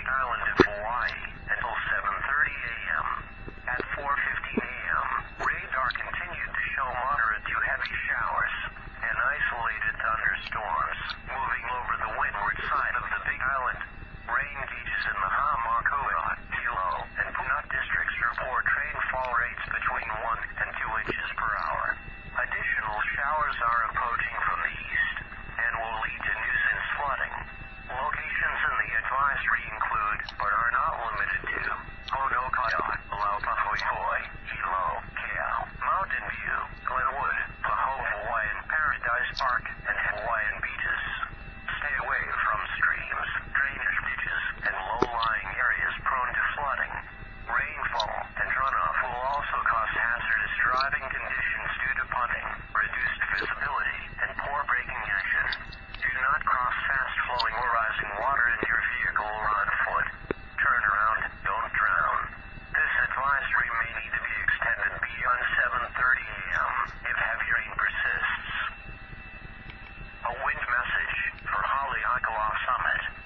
island of Hawaii until 7:30 a.m. At 4:15 a.m., radar continued to show moderate to heavy showers and isolated thunderstorms moving over the windward side of the Big Island. Rain gauges in the Hamakua, Hilo, and Puna districts report rainfall rates between 1 and 2 inches per hour. Additional showers are approaching from the east and will lead to nuisance flooding. Locations in the advisory include, but are not limited to, Honokaya, Laupahoehoe, Hilo, Kea, Mountain View, Glenwood, Hawaiian Paradise Park, and Hawaiian beaches. Stay away from streams, drainage ditches, and low-lying areas prone to flooding. Rainfall and runoff will also cause hazardous driving conditions due to punting, reduced visibility, and poor braking action. Do not cross fast-flowing or rising water in your vehicle or on foot. Turn around, don't drown. This advisory may need to be extended beyond 7:30 a.m. if heavy rain persists. A wind message for Haleakala Summit.